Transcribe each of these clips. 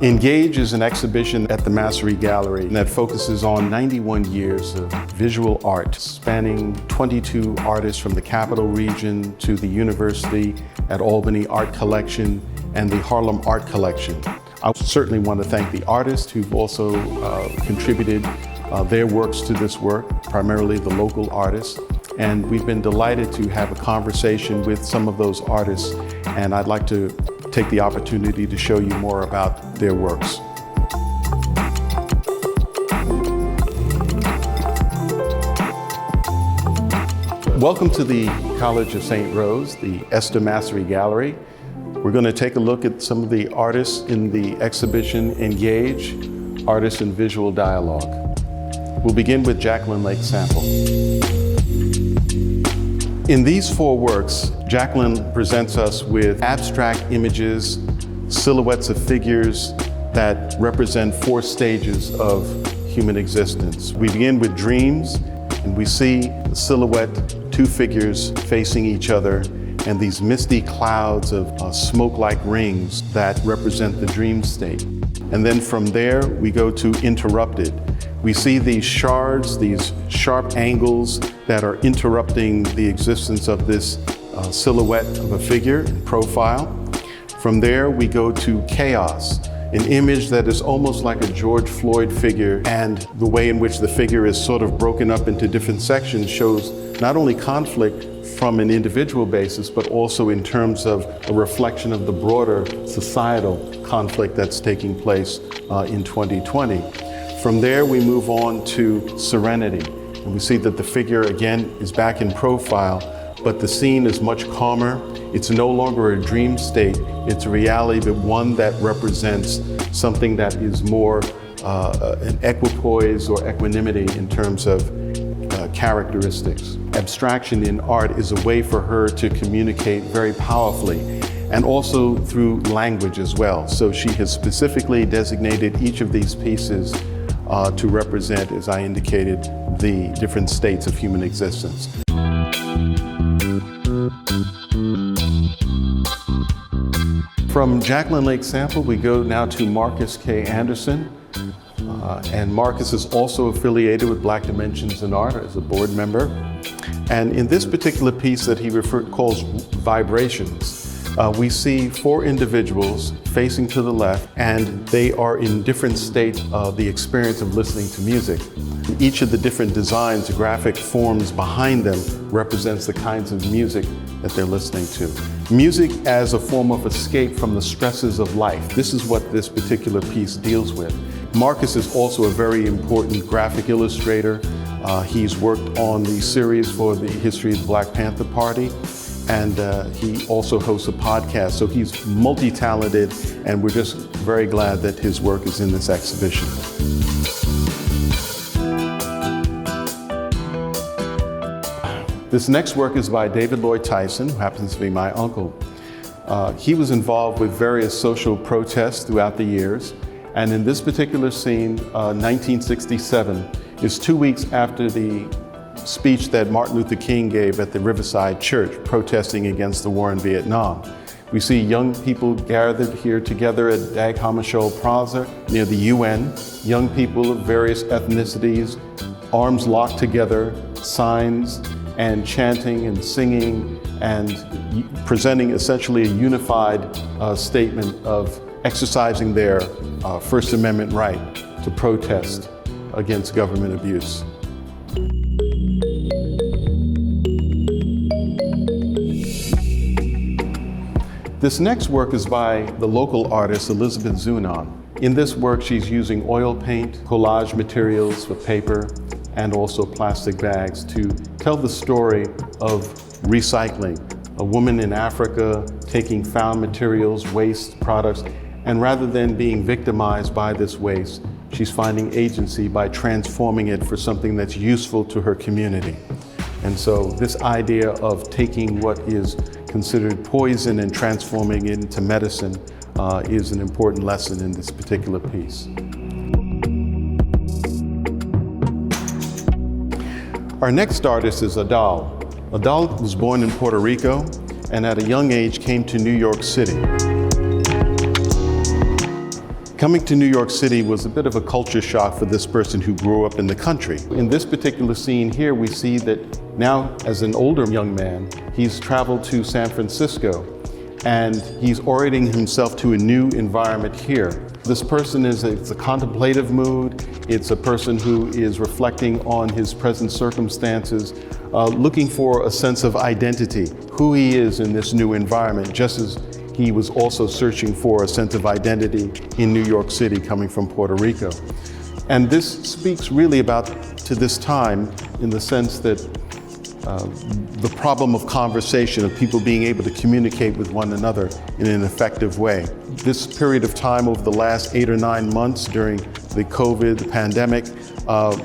Engage is an exhibition at the Massry Gallery that focuses on 91 years of visual art, spanning 22 artists from the Capital Region to the University at Albany Art Collection and the Harlem Art Collection. I certainly want to thank the artists who've also contributed their works to this work, primarily the local artists. And we've been delighted to have a conversation with some of those artists, and I'd like to take the opportunity to show you more about their works. Welcome to the College of St. Rose, the Esther Massry Gallery. We're going to take a look at some of the artists in the exhibition Engage, Artists in Visual Dialogue. We'll begin with Jacqueline Lake Sample. In these four works, Jacqueline presents us with abstract images, silhouettes of figures that represent four stages of human existence. We begin with dreams, and we see the silhouette, two figures facing each other, and these misty clouds of smoke-like rings that represent the dream state. And then from there, we go to interrupted. We see these shards, these sharp angles that are interrupting the existence of this silhouette of a figure in profile. From there, we go to chaos, an image that is almost like a George Floyd figure, and the way in which the figure is sort of broken up into different sections shows not only conflict from an individual basis, but also in terms of a reflection of the broader societal conflict that's taking place in 2020. From there, we move on to serenity. And we see that the figure, again, is back in profile, but the scene is much calmer. It's no longer a dream state. It's a reality, but one that represents something that is more an equipoise or equanimity in terms of characteristics. Abstraction in art is a way for her to communicate very powerfully, and also through language as well. So she has specifically designated each of these pieces to represent, as I indicated, the different states of human existence. From Jacqueline Lake Sample, we go now to Marcus K. Anderson. And Marcus is also affiliated with Black Dimensions in Art as a board member. And in this particular piece that he calls Vibrations, we see four individuals facing to the left, and they are in different states of the experience of listening to music. Each of the different designs, graphic forms behind them represents the kinds of music that they're listening to. Music as a form of escape from the stresses of life. This is what this particular piece deals with. Marcus is also a very important graphic illustrator. He's worked on the series for the history of the Black Panther Party, and he also hosts a podcast. So he's multi-talented, and we're just very glad that his work is in this exhibition. This next work is by David Lloyd Tyson, who happens to be my uncle. He was involved with various social protests throughout the years, and in this particular scene, 1967, is 2 weeks after the speech that Martin Luther King gave at the Riverside Church protesting against the war in Vietnam. We see young people gathered here together at Dag Hammarskjöld Plaza near the UN, young people of various ethnicities, arms locked together, signs, and chanting and singing and presenting essentially a unified statement of exercising their First Amendment right to protest against government abuse. This next work is by the local artist Elizabeth Zunon. In this work, she's using oil paint, collage materials for paper, and also plastic bags to tell the story of recycling. A woman in Africa taking found materials, waste products, and rather than being victimized by this waste, she's finding agency by transforming it for something that's useful to her community. And so this idea of taking what is considered poison and transforming it into medicine is an important lesson in this particular piece. Our next artist is Adal. Adal was born in Puerto Rico and at a young age came to New York City. Coming to New York City was a bit of a culture shock for this person who grew up in the country. In this particular scene here, we see that now, as an older young man, he's traveled to San Francisco and he's orienting himself to a new environment here. This person it's a contemplative mood. It's a person who is reflecting on his present circumstances, looking for a sense of identity, who he is in this new environment, just as he was also searching for a sense of identity in New York City, coming from Puerto Rico. And this speaks really to this time in the sense that the problem of conversation, of people being able to communicate with one another in an effective way. This period of time over the last 8 or 9 months during the COVID pandemic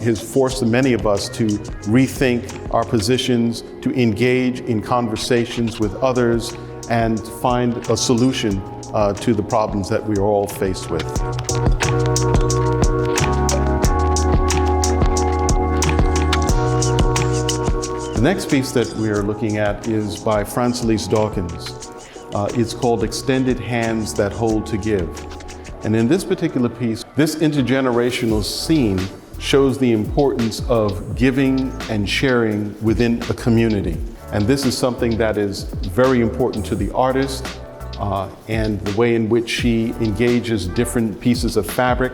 has forced many of us to rethink our positions, to engage in conversations with others, and find a solution to the problems that we are all faced with. The next piece that we are looking at is by Frances Dawkins. It's called Extended Hands That Hold to Give. And in this particular piece, this intergenerational scene shows the importance of giving and sharing within a community. And this is something that is very important to the artist and the way in which she engages different pieces of fabric.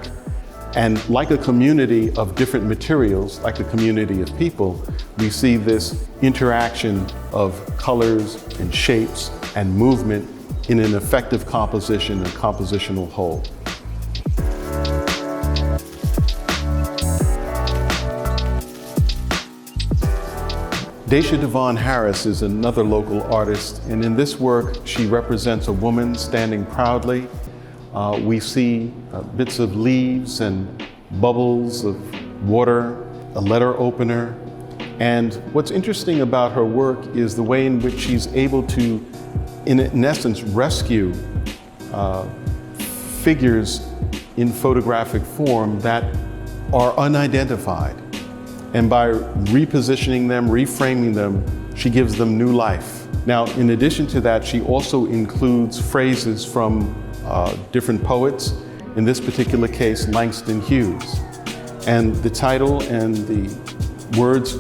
And like a community of different materials, like a community of people, we see this interaction of colors and shapes and movement in an effective composition and compositional whole. Daisha Devon Harris is another local artist, and in this work, she represents a woman standing proudly. We see bits of leaves and bubbles of water, a letter opener. And what's interesting about her work is the way in which she's able to, in essence, rescue figures in photographic form that are unidentified. And by repositioning them, reframing them, she gives them new life. Now, in addition to that, she also includes phrases from different poets, in this particular case, Langston Hughes. And the title and the words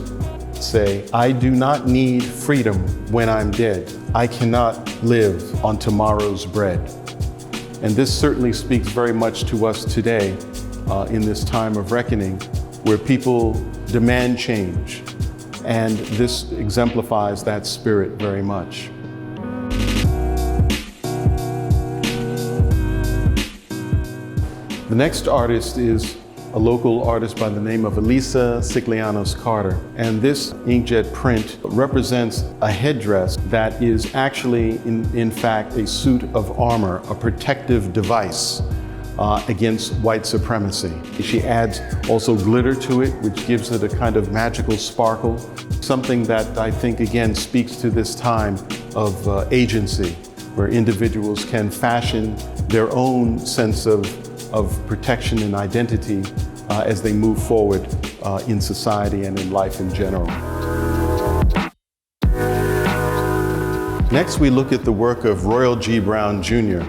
say, "I do not need freedom when I'm dead. I cannot live on tomorrow's bread." And this certainly speaks very much to us today in this time of reckoning, where people demand change. And this exemplifies that spirit very much. The next artist is a local artist by the name of Elisa Siglianos Carter. And this inkjet print represents a headdress that is actually, in fact, a suit of armor, a protective device against white supremacy. She adds also glitter to it, which gives it a kind of magical sparkle, something that I think, again, speaks to this time of agency, where individuals can fashion their own sense of protection and identity as they move forward in society and in life in general. Next, we look at the work of Royal G. Brown Jr.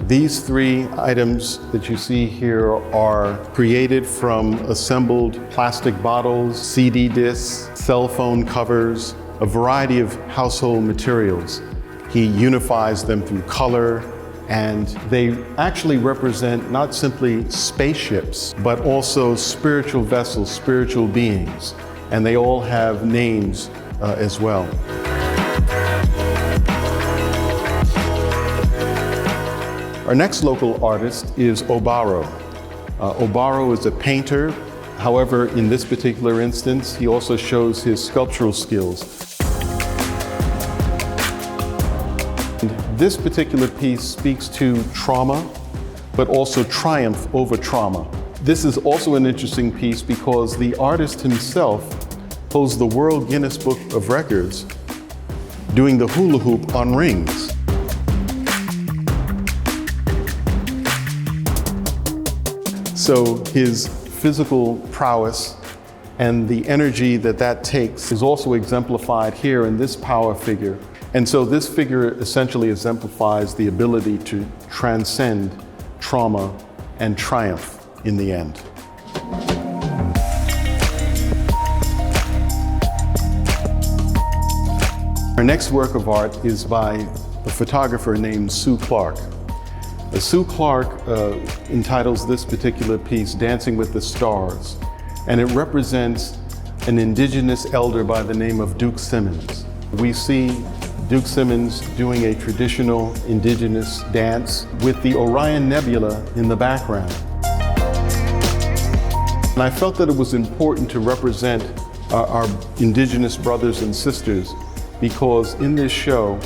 These 3 items that you see here are created from assembled plastic bottles, CD discs, cell phone covers, a variety of household materials. He unifies them through color, and they actually represent not simply spaceships, but also spiritual vessels, spiritual beings, and they all have names as well. Our next local artist is Obaro. Obaro is a painter. However, in this particular instance, he also shows his sculptural skills. This particular piece speaks to trauma, but also triumph over trauma. This is also an interesting piece because the artist himself holds the World Guinness Book of Records doing the hula hoop on rings. So his physical prowess and the energy that takes is also exemplified here in this power figure. And so this figure essentially exemplifies the ability to transcend trauma and triumph in the end. Our next work of art is by a photographer named Sue Clark. Sue Clark entitles this particular piece Dancing with the Stars, and it represents an indigenous elder by the name of Duke Simmons. We see Duke Simmons doing a traditional indigenous dance with the Orion Nebula in the background. And I felt that it was important to represent our indigenous brothers and sisters, because in this show,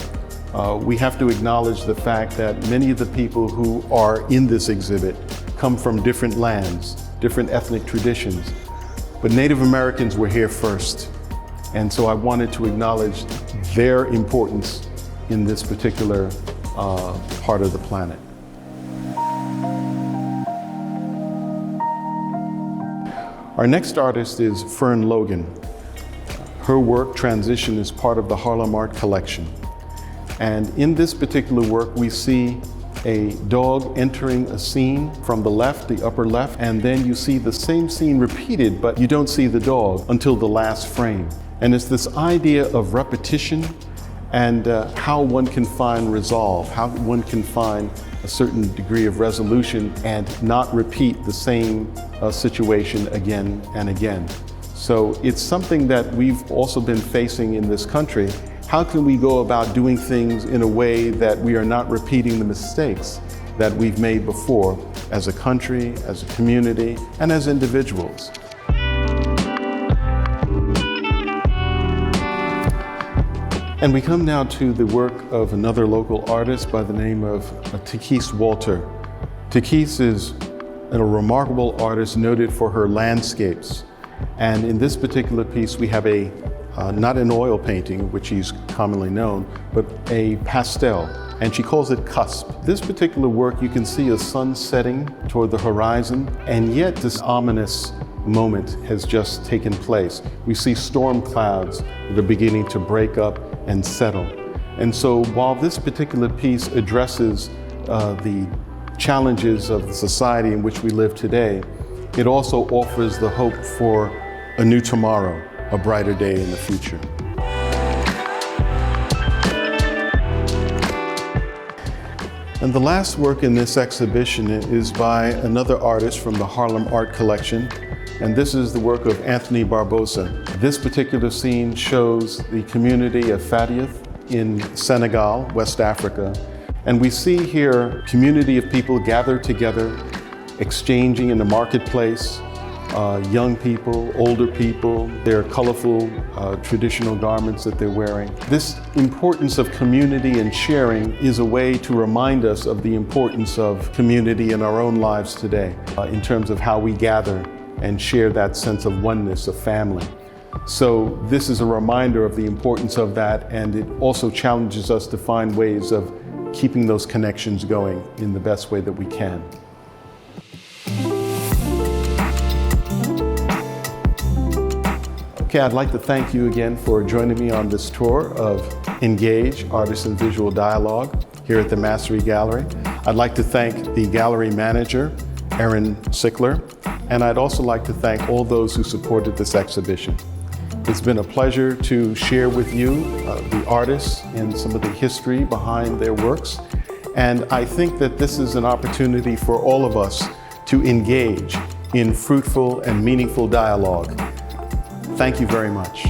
we have to acknowledge the fact that many of the people who are in this exhibit come from different lands, different ethnic traditions. But Native Americans were here first. And so I wanted to acknowledge their importance in this particular part of the planet. Our next artist is Fern Logan. Her work, Transition, is part of the Harlem Art Collection. And in this particular work, we see a dog entering a scene from the left, the upper left, and then you see the same scene repeated, but you don't see the dog until the last frame. And it's this idea of repetition and how one can find resolve, how one can find a certain degree of resolution and not repeat the same situation again and again. So it's something that we've also been facing in this country. How can we go about doing things in a way that we are not repeating the mistakes that we've made before as a country, as a community, and as individuals? And we come now to the work of another local artist by the name of Takis Walter. Takis is a remarkable artist noted for her landscapes. And in this particular piece, we have not an oil painting, which she's commonly known, but a pastel, and she calls it Cusp. This particular work, you can see a sun setting toward the horizon, and yet this ominous moment has just taken place. We see storm clouds that are beginning to break up and settle. And so while this particular piece addresses the challenges of the society in which we live today, it also offers the hope for a new tomorrow, a brighter day in the future. And the last work in this exhibition is by another artist from the Harlem Art Collection, and this is the work of Anthony Barbosa. This particular scene shows the community of Fadiyeth in Senegal, West Africa, and we see here a community of people gathered together, exchanging in the marketplace, young people, older people, their colorful traditional garments that they're wearing. This importance of community and sharing is a way to remind us of the importance of community in our own lives today, in terms of how we gather and share that sense of oneness, of family. So this is a reminder of the importance of that, and it also challenges us to find ways of keeping those connections going in the best way that we can. Okay, I'd like to thank you again for joining me on this tour of Engage, Artist and Visual Dialogue here at the Massry Gallery. I'd like to thank the gallery manager, Erin Sickler, and I'd also like to thank all those who supported this exhibition. It's been a pleasure to share with you the artists and some of the history behind their works. And I think that this is an opportunity for all of us to engage in fruitful and meaningful dialogue. Thank you very much.